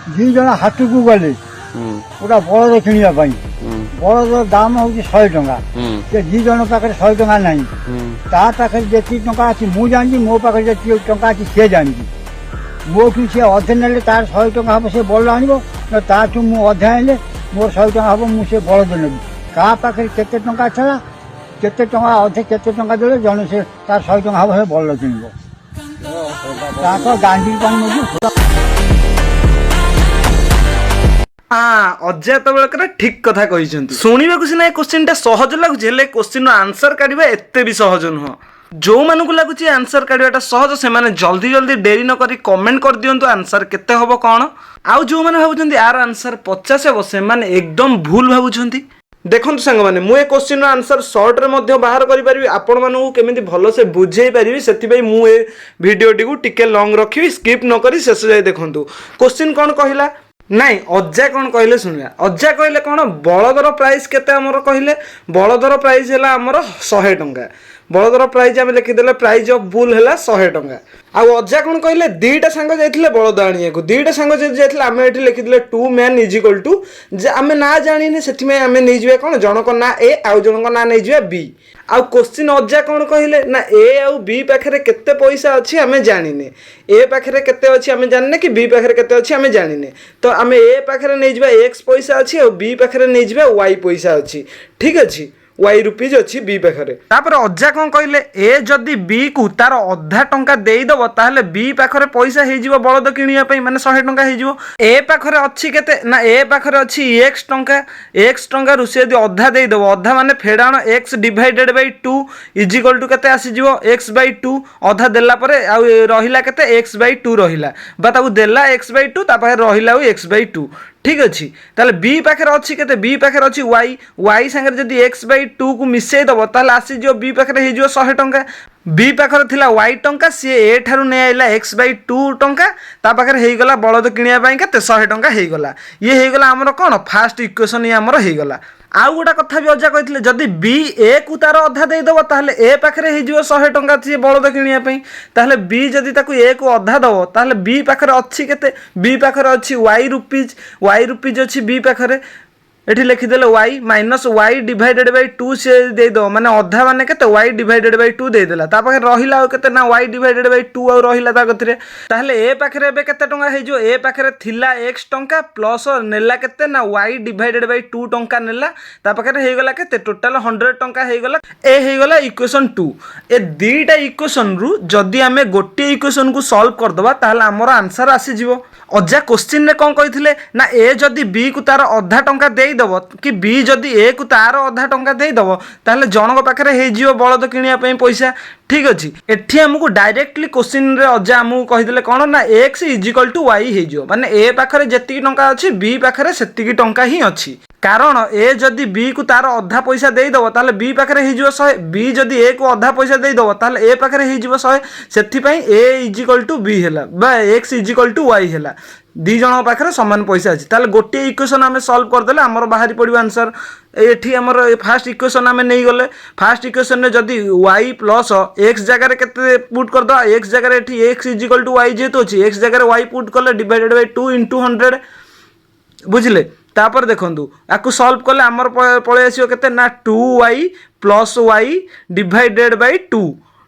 ଦି ଜଣ ହାଟକୁ ଗଲେ ଗୋଟା ବଳଦ କିଣିବା ପାଇଁ ବଳଦ ଦାମ ହଉଛି 100 ଟଙ୍କା ସେ ଦି ଜଣ ପାଖରେ 100 ଟଙ୍କା ନାହିଁ ତା ପାଖରେ ଯେତିକି ଟଙ୍କା ଅଛି ମୁଁ ଜାଣିଛି ମୋ ପାଖରେ ଯେତିକି ଟଙ୍କା ଅଛି ସେ ଜାଣିଛି ମୋଠୁ ସେ ଅଧେ ନେଲେ ତାର 100 ଟଙ୍କା ହବ ସେ ବଳଦ ଆଣିବ ତାଠୁ ମୁଁ ଅଧେ ଆଣିଲେ ମୋର 100 ଟଙ୍କା ହବ ମୁଁ ସେ ବଳଦ ନେବି କାହା ପାଖରେ କେତେ ଟଙ୍କା ଥିଲା କେତେ ଟଙ୍କା ଅଧେ କେତେ ଟଙ୍କା ଦେଲେ ଜଣେ ସେ ତାର 100 ଟଙ୍କା ହବ ସେ ବଳଦ କିଣିବ ତାଙ୍କ ଗାଣ୍ଡି ପାଇଁ ନେବି ଅଜୟ ତବଳକର ଠିକ କଥା କହିଛନ୍ତି ଶୁଣିବାକୁ ସିନା ଏ କ୍ୱେଶ୍ଚିନ୍ଟା ସହଜ ଲାଗୁଛି ହେଲେ କ୍ୱେଶ୍ଚିନ୍ର ଆନ୍ସର କାଢ଼ିବା ଏତେ ବି ସହଜ ନୁହଁ ଯେଉଁମାନଙ୍କୁ ଲାଗୁଛି ଆନ୍ସର କାଢ଼ିବାଟା ସହଜ ସେମାନେ ଜଲ୍ଦି ଜଲ୍ଦି ଡେରି ନ କରି କମେଣ୍ଟ କରିଦିଅନ୍ତୁ ଆନ୍ସର କେତେ ହେବ କ'ଣ ଆଉ ଯେଉଁମାନେ ଭାବୁଛନ୍ତି ଆର ଆନ୍ସର 50 ହେବ ସେମାନେ ଏକଦମ ଭୁଲ ଭାବୁଛନ୍ତି ଦେଖନ୍ତୁ ସାଙ୍ଗମାନେ ମୁଁ ଏ କ୍ୱେଶ୍ଚିନ୍ର ଆନ୍ସର ସର୍ଟରେ ମଧ୍ୟ ବାହାର କରିପାରିବି ଆପଣମାନଙ୍କୁ କେମିତି ଭଲସେ ବୁଝେଇ ପାରିବି ସେଥିପାଇଁ ମୁଁ ଏ ଭିଡ଼ିଓଟିକୁ ଟିକେ ଲଙ୍ଗ ରଖିବି ସ୍କିପ୍ ନ କରି ଶେଷ ଯାଏ ଦେଖନ୍ତୁ କ୍ୱେଶ୍ଚିନ୍ କ'ଣ କହିଲା ନାଇଁ ଅଜା କ'ଣ କହିଲେ ଶୁଣିବା ଅଜା କହିଲେ କ'ଣ ବଳଦର ପ୍ରାଇସ୍ କେତେ ଆମର କହିଲେ ବଳଦର ପ୍ରାଇସ୍ ହେଲା ଆମର 100 ଟଙ୍କା ବଳଦର ପ୍ରାଇସ୍ ଆମେ ଲେଖିଦେଲେ ପ୍ରାଇସ୍ ଅଫ୍ ବୁଲ୍ ହେଲା 100 ଟଙ୍କା ଆଉ ଅଜା କ'ଣ କହିଲେ ଦୁଇଟା ସାଙ୍ଗ ଯାଇଥିଲେ ବଳଦ ଆଣିବାକୁ ଦୁଇଟା ସାଙ୍ଗ ଯଦି ଯାଇଥିଲେ ଆମେ ଏଠି ଲେଖିଦେଲେ 2 men ଇଜ୍ ଇକ୍ୱାଲ୍ ଟୁ ଯେ ଆମେ ନାଁ ଜାଣିନେ ସେଥିପାଇଁ ଆମେ ନେଇଯିବା କ'ଣ ଜଣଙ୍କ ନାଁ ଏ ଆଉ ଜଣଙ୍କ ନାଁ ନେଇଯିବା ବି ଆଉ କ୍ୱେଶ୍ଚିନ୍ ଅଜା କ'ଣ କହିଲେ ନା ଏ ଆଉ ବି ପାଖରେ କେତେ ପଇସା ଅଛି ଆମେ ଜାଣିନେ ଏ ପାଖରେ କେତେ ଅଛି ଆମେ ଜାଣିନେ କି ବି ପାଖରେ କେତେ ଅଛି ଆମେ ଜାଣିନେ ତ ଆମେ ଏ ପାଖରେ ନେଇଯିବା ଏକ୍ସ ପଇସା ଅଛି ଆଉ ବି ପାଖରେ ନେଇଯିବା ୱାଇ ପଇସା ଅଛି ଠିକ୍ ଅଛି ୱାଇ ରୁପିଜ୍ ଅଛି ବି ପାଖରେ ତାପରେ ଅଜା କ'ଣ କହିଲେ ଏ ଯଦି ବି କୁ ତାର ଅଧା ଟଙ୍କା ଦେଇଦେବ ତାହେଲେ ବି ପାଖରେ ପଇସା ହେଇଯିବ ବଳଦ କିଣିବା ପାଇଁ ମାନେ 100 ଟଙ୍କା ହେଇଯିବ ଏ ପାଖରେ ଅଛି କେତେ ନା ଏ ପାଖରେ ଅଛି ଏକ୍ସ ଟଙ୍କାରୁ ସେ ଯଦି ଅଧା ଦେଇଦେବ ଅଧା ମାନେ ଫେଡ଼ାଣ x divided by 2 is equal to କେତେ ଆସିଯିବ ଏକ୍ସ ବାଇ 2 ଅଧା ଦେଲା ପରେ ଆଉ ରହିଲା କେତେ ଏକ୍ସ ବାଇ 2 ରହିଲା ବା ତାକୁ ଦେଲା ଏକ୍ସ ବାଇ 2 ତା ପାଖରେ ରହିଲା ଆଉ ଏକ୍ସ ବାଇ 2 ঠিক ଅଛି তাহলে বি পাখে ଅଛି কেতে বি পাখে ଅଛି y সাথে যদি x বাই 2 কু মিশাই দেব তাহলে আসিଯିବ বি পাখে হয়ে 100 টঙ্কা বি পাখে লা y টঙ্কা সি এ ঠারু নিয়ে আইলা x বাই 2 টঙ্কা তা পাখে হয়ে গলা বলদ কিনিয়া পাই কেতে 100 টঙ্কা হয়ে গলা ইয়ে হয়ে গলা আমার কোন ফার্স্ট ইকুয়েশন ইয়ে আমার হয়ে গলা आउ गोटा कथा भी अजा कहते जदि बी ए कु तार अधा देदेव ताहले ए पाखे हो 100 टंका सी बलद किणापी ताहले बी जदि ताकू ए को अधा दब ताहले बी पाखे अच्छी केते बी पाखे अच्छी वाई रुपीज अच्छी बी पाखे एठी लिखिदेले y minus y divided by 2 से देदो माने अधा माने केते y डिवाइडेड बाय 2 देदेला ता पाखे रहिला केते ना y डिवाइडेड बाय 2 आ रहिला ता कथिरे ताहले ए पाखे एबे केते टंका हे जो ए पाखे थिला x टंका प्लस नेला केते ना y डिवाइडेड बाय 2 टंका नेला ता पाखे हे गला केते टोटल 100 टंका हे गला ए हे गला इक्वेशन 2 ए दीटा इक्वेशन रु जदी हमें गोटे इक्वेशन को सॉल्व कर दबा ताहले हमर आंसर आसी जिवो अजा क्वेश्चन रे कोन कहिथिले ना ए जदी बी को तार अधा टंका देई दबो कि बी जदी ए को तार अधा टंका देई दबो ताहले जनक पाखरे हे जिवो बळद किनिया पई पैसा ठीक अछि एठी हमकु डायरेक्टली क्वेश्चन रे अजा हमकु कहिदेले कोन ना x is equal to y हे जिवो माने ए पाखरे जेतिकी टंका अछि बी पाखरे सेतिकी टंका ही अछि कारण ए जदी बी को तार अधा पैसा देई दबो ताहले बी पाखरे हे जिवो 100 बी जदी ए को अधा पैसा देई दबो ताहले ए पाखरे हे जिवो 100 सेथि पई a is equal to b हैला बा x is equal to y हैला दी जन पाखे समान पैसा अच्छी ताले गोटे इक्वेशन आम सल्व करदे आमर बाहरी पड़ो आंसर एठी आमर फास्ट इक्वेशन आम नहीं गले फास्ट इक्वेशन में जदि y प्लस x जगह केते पुट कर दो x जगह एठी x is equal to y जेतु अछि x जगह y पुट कले डिवाइडेड बाय 2 into 100 बुझिले तापर देखंतु आकु सॉल्व कले आमर पळे आसीयो केते ना 2y plus y divided by 2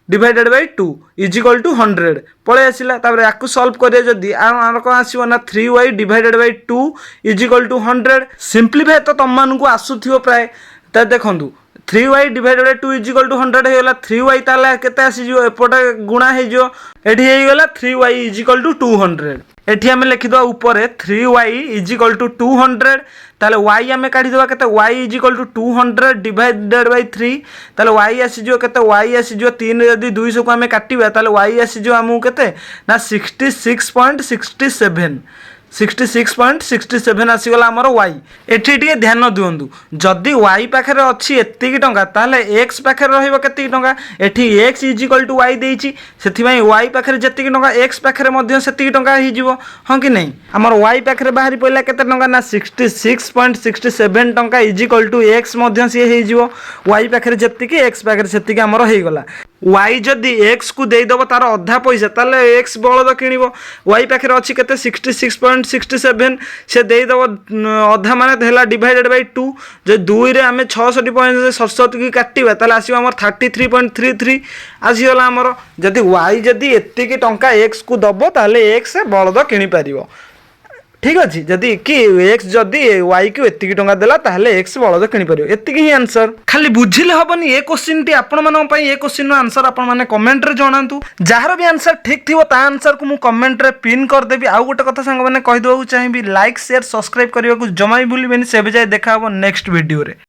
divided by 2 is equal to 100 पळे आसिला तापर याकु सॉल्व करिया जदी आर कोन आसीबो ना 3y divided by 2 is equal to 100 simplify तो तम मानकु आसुथियो प्राय त देखंतु 3y divided by 2 is equal to 100 हे गला 3y ताला केते आसी जो एपोटे गुणा हे जो एठी हे गला 3y इज इक्वल टू 200 एठी हमें लिखि दवा ऊपर 3y इज इक्वल टू 200 ताले y हमें काढी दवा केते y is equal to 200 divided by 3 ताले y आसी जो केते y आसी जो 3 यदि 200 को हमें काटिबा ताले y आसी जो हमहु केते ना 66.67 आसीगला आमर y एठी टिके ध्यान दियंतु जदि y पाखे अच्छी एतिकी टंका ताले x पाखे रहिबो केतिकी टंका एठी x is equal to y देइची सेथिबाई y पाखे जेतिकी टंका x पाखे मध्य सेतिकी टंका हि जिवो हां कि नहीं हमर y पाखे बाहरी पइला केते टंका ना 66.67 टंका इज इक्वल टू x मध्य से हे जिवो y पाखे जेतिकी x पाखे सेतिकी हमर हे गला वाई जदि एक्स को देदेव तार अधा पैसा ताले एक्स बलद किणव वाई पाखे अच्छी के 66.67 से देदेव अधा माने डिवाइडेड बाय 2 जो 2 रे आम 66.67 की काटिबा ताले आसीबा हमर 33.33 आसीगला हमर जदि वाई जदि एतिकी टंका एक्स को दबो ताले एक्स बलद किणी पारिबो ठीक अच्छे जदि कि एक्स जदि वाई को एतिकी टंका देला ताहले एक्स बलद किणी पारिबो एतिकी ही आंसर खाली बुझिले हबनी ए क्वेश्चन टी आपण मानन पई ए क्वेश्चन रो आंसर आपण माने कमेंट रे जणांतु जार भी आंसर ठीक थिबो ता आंसर को मु कमेंट रे पिन कर देबी आ गोटे कथा संग माने कहि देबो चाहिबी लाइक शेयर सब्सक्राइब करियो को जमा भी भूलिबेनी से जाय देखा हबो नेक्स्ट वीडियो रे।